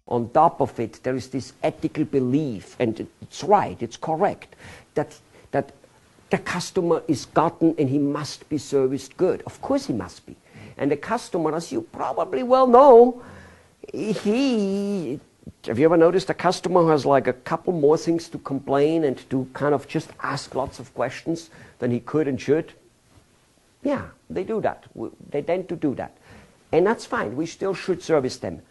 On top of it, there is this ethical belief, and it's right, it's correct, that the customer is gotten and he must be serviced good. Of course he must be. And the customer, as you probably well know, have you ever noticed a customer who has like a couple more things to complain and to kind of just ask lots of questions than he could and should? Yeah, they do that. They tend to do that. And that's fine. We still should service them.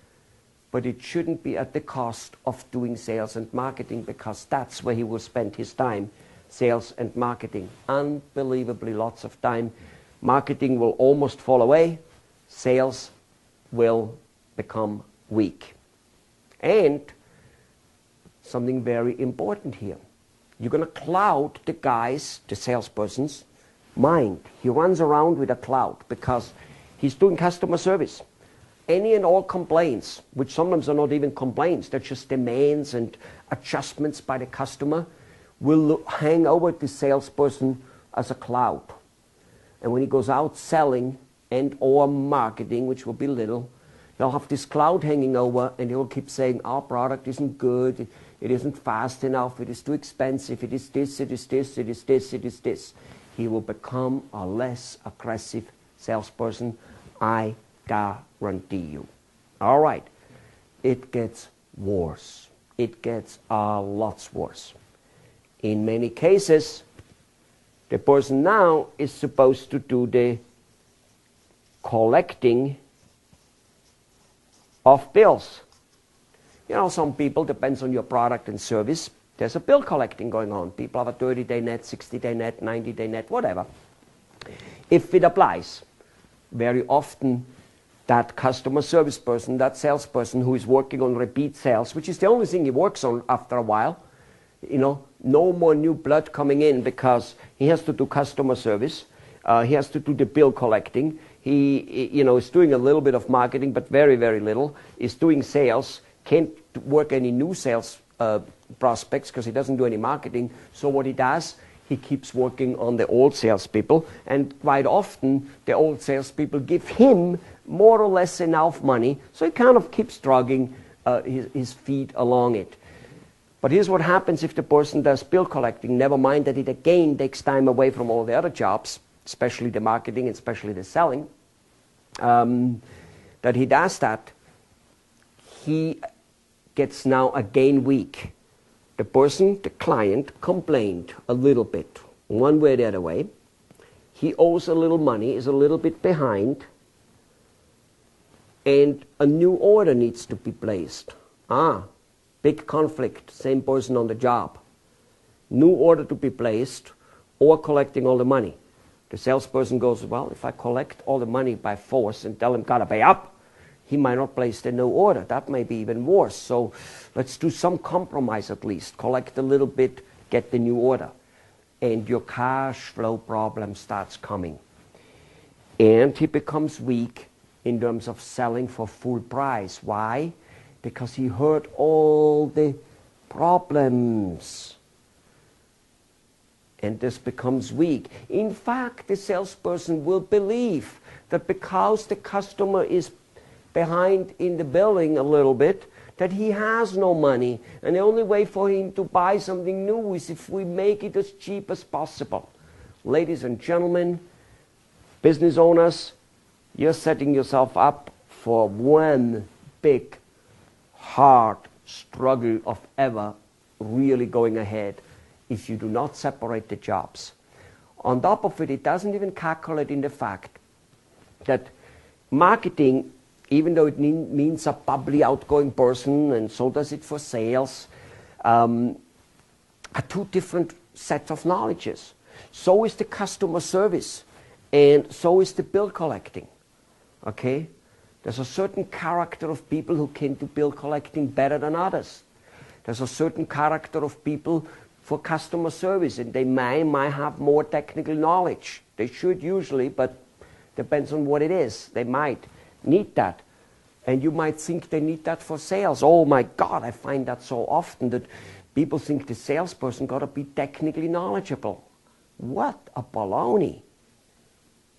But it shouldn't be at the cost of doing sales and marketing, because that's where he will spend his time, sales and marketing. Unbelievably lots of time. Marketing will almost fall away. Sales will become weak. And something very important here. You're going to cloud the guy's, the salesperson's mind. He runs around with a cloud because he's doing customer service. Any and all complaints, which sometimes are not even complaints, they're just demands and adjustments by the customer, will hang over the salesperson as a cloud. And when he goes out selling and or marketing, which will be little, he'll have this cloud hanging over, and he will keep saying, our product isn't good, it isn't fast enough, it is too expensive, it is this, it is this, it is this, it is this. He will become a less aggressive salesperson, I guarantee you. All right, it gets worse. It gets lots worse. In many cases, the person now is supposed to do the collecting of bills. You know, some people, depends on your product and service, there's a bill collecting going on. People have a 30-day net, 60-day net, 90-day net, whatever. If it applies, very often that customer service person, that salesperson who is working on repeat sales, which is the only thing he works on after a while, you know, no more new blood coming in because he has to do customer service, he has to do the bill collecting, he you know, is doing a little bit of marketing, but very, very little, is doing sales, can't work any new sales prospects because he doesn't do any marketing. So what he does, he keeps working on the old salespeople, and quite often the old salespeople give him more or less enough money, so he kind of keeps dragging his feet along it. But here's what happens if the person does bill collecting. Never mind that it again takes time away from all the other jobs, especially the marketing and especially the selling, that he does that, he gets now again weak. The person, the client, complained a little bit, one way or the other way. He owes a little money, is a little bit behind, and a new order needs to be placed. Big conflict, same person on the job. New order to be placed, or collecting all the money. The salesperson goes, well, if I collect all the money by force and tell him gotta pay up, he might not place the new order. That may be even worse. So let's do some compromise at least. Collect a little bit, get the new order. And your cash flow problem starts coming. And he becomes weak in terms of selling for full price. Why? Because he heard all the problems. And this becomes weak. In fact, the salesperson will believe that because the customer is behind in the billing a little bit, that he has no money, and the only way for him to buy something new is if we make it as cheap as possible. Ladies and gentlemen, business owners, you're setting yourself up for one big, hard struggle of ever really going ahead if you do not separate the jobs. On top of it, it doesn't even calculate in the fact that marketing, even though it means a bubbly, outgoing person, and so does it for sales, are two different sets of knowledges. So is the customer service, and so is the bill collecting. Okay? There's a certain character of people who can do bill collecting better than others. There's a certain character of people for customer service, and they might have more technical knowledge. They should usually, but depends on what it is. They might need that. And you might think they need that for sales. Oh my God, I find that so often that people think the salesperson got to be technically knowledgeable. What a baloney.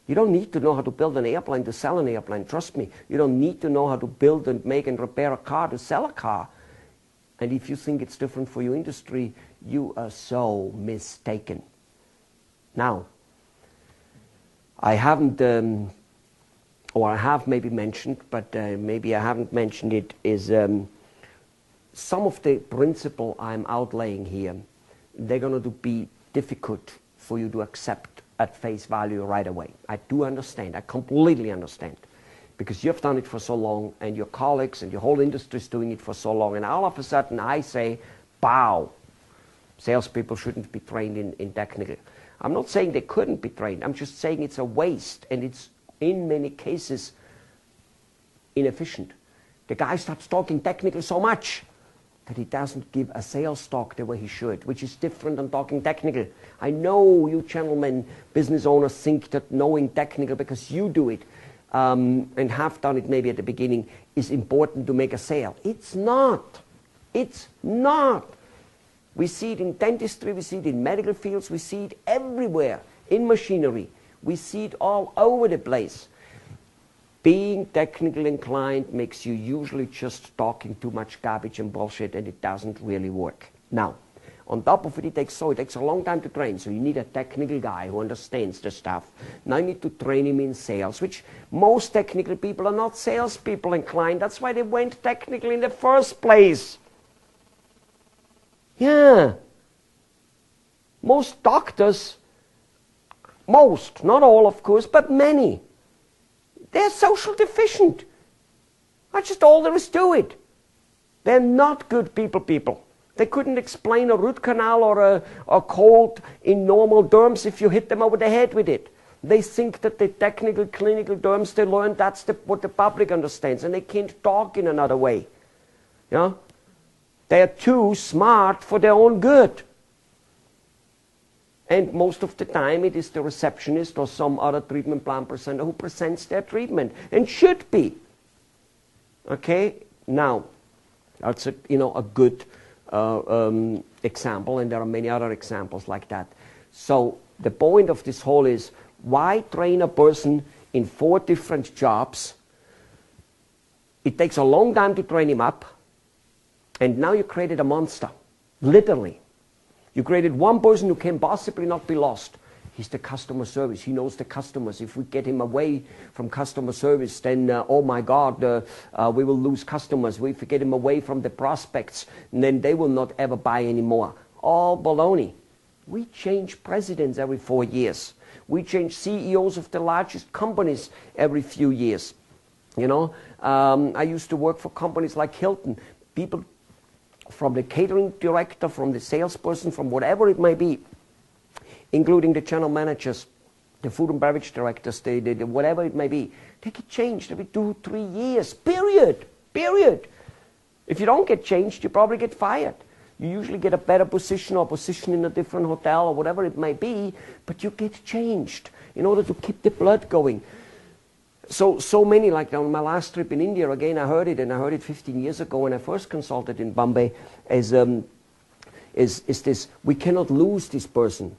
You don't need to know how to build an airplane to sell an airplane. Trust me. You don't need to know how to build and make and repair a car to sell a car. And if you think it's different for your industry, you are so mistaken. Now, I haven't, or I have maybe mentioned, but maybe I haven't mentioned it, is some of the principle I'm outlaying here, they're going to be difficult for you to accept at face value right away. I do understand. I completely understand. Because you've done it for so long, and your colleagues and your whole industry is doing it for so long, and all of a sudden I say, bow, salespeople shouldn't be trained in technical. I'm not saying they couldn't be trained. I'm just saying it's a waste, and it's in many cases inefficient. The guy starts talking technical so much that he doesn't give a sales talk the way he should, which is different than talking technical. I know you gentlemen, business owners, think that knowing technical, because you do it, and have done it maybe at the beginning, is important to make a sale. It's not. It's not. We see it in dentistry, we see it in medical fields, we see it everywhere, in machinery. We see it all over the place. Being technically inclined makes you usually just talking too much garbage and bullshit, and it doesn't really work. Now, on top of it, it takes a long time to train, so you need a technical guy who understands the stuff. Now you need to train him in sales, which most technical people are not salespeople inclined. That's why they went technical in the first place. Yeah. Most doctors, most, not all of course, but many, they're social deficient. That's just all there is to it. They're not good people. They couldn't explain a root canal or a cold in normal terms if you hit them over the head with it. They think that the technical, clinical terms they learned, that's what the public understands, and they can't talk in another way. Yeah? They're too smart for their own good. And most of the time it is the receptionist or some other treatment plan presenter who presents their treatment, and should be. Okay? Now, that's a good example, and there are many other examples like that. So the point of this whole is, why train a person in 4 different jobs? It takes a long time to train him up, and now you created a monster, literally. You created one person who can possibly not be lost. He's the customer service. He knows the customers. If we get him away from customer service, then, oh my God, we will lose customers. If we get him away from the prospects, then they will not ever buy anymore. All baloney. We change presidents every 4 years. We change CEOs of the largest companies every few years. You know, I used to work for companies like Hilton. People from the catering director, from the salesperson, from whatever it may be, including the general managers, the food and beverage directors, the whatever it may be, they get changed every 2-3 years, period. If you don't get changed, you probably get fired. You usually get a better position or position in a different hotel or whatever it may be, but you get changed in order to keep the blood going. So many, like on my last trip in India, again, I heard it, and I heard it 15 years ago when I first consulted in Bombay, is this, we cannot lose this person.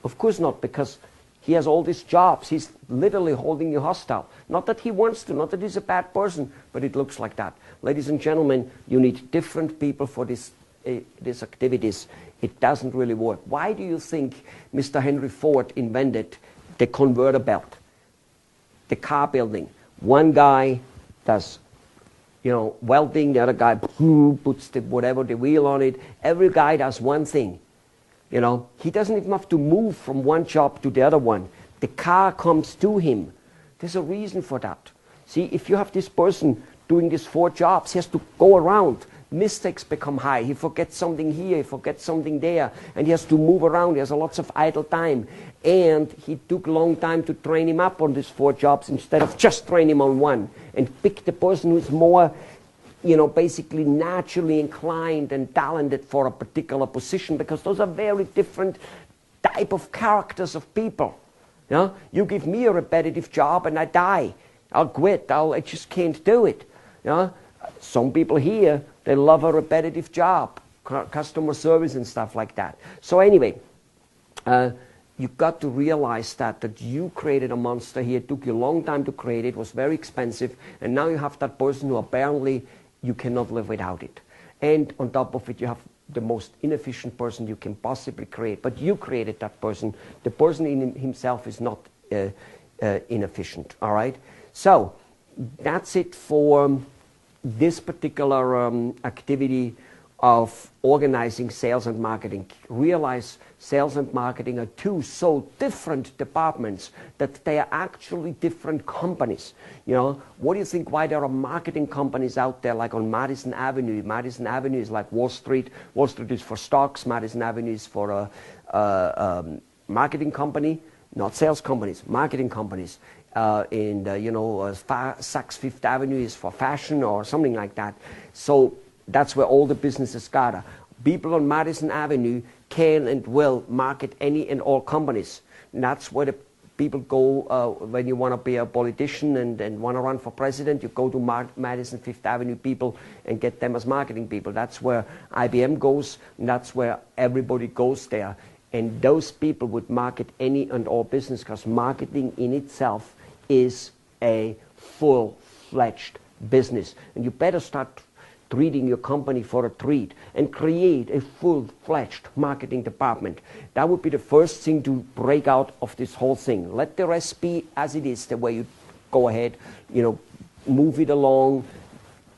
Of course not, because he has all these jobs. He's literally holding you hostile. Not that he wants to, not that he's a bad person, but it looks like that. Ladies and gentlemen, you need different people for these activities. It doesn't really work. Why do you think Mr. Henry Ford invented the conveyor belt? The car building. One guy does, welding. The other guy puts the wheel on it. Every guy does one thing. He doesn't even have to move from one job to the other one. The car comes to him. There's a reason for that. See, if you have this person doing these 4 jobs, he has to go around. Mistakes become high. He forgets something here, he forgets something there, and he has to move around. He has lots of idle time. And he took a long time to train him up on these 4 jobs instead of just train him on one. And pick the person who's more, basically naturally inclined and talented for a particular position, because those are very different type of characters of people. You give me a repetitive job and I die. I'll quit. I just can't do it. Some people here, they love a repetitive job, customer service and stuff like that. So anyway, you got to realize that you created a monster here. It took you a long time to create it. It was very expensive. And now you have that person who apparently you cannot live without it. And on top of it, you have the most inefficient person you can possibly create. But you created that person. The person in himself is not inefficient. All right? So that's it for this particular activity of organizing sales and marketing. Realize sales and marketing are two so different departments that they are actually different companies. You know, what do you think why there are marketing companies out there like on Madison Avenue? Madison Avenue is like Wall Street. Wall Street is for stocks. Madison Avenue is for a marketing company, not sales companies, marketing companies. Saks Fifth Avenue is for fashion or something like that. So that's where all the businesses gather. People on Madison Avenue can and will market any and all companies. And that's where the people go when you want to be a politician and want to run for president. You go to Madison Fifth Avenue people and get them as marketing people. That's where IBM goes, and that's where everybody goes there. And those people would market any and all business because marketing in itself is a full-fledged business. And you better start treating your company for a treat and create a full-fledged marketing department. That would be the first thing to break out of this whole thing. Let the rest be as it is, the way you go ahead, move it along,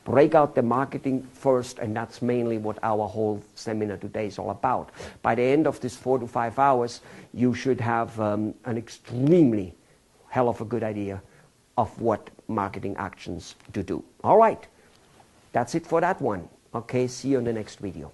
break out the marketing first, and that's mainly what our whole seminar today is all about. By the end of this 4 to 5 hours, you should have an extremely hell of a good idea of what marketing actions to do. All right. That's it for that one. Okay, see you in the next video.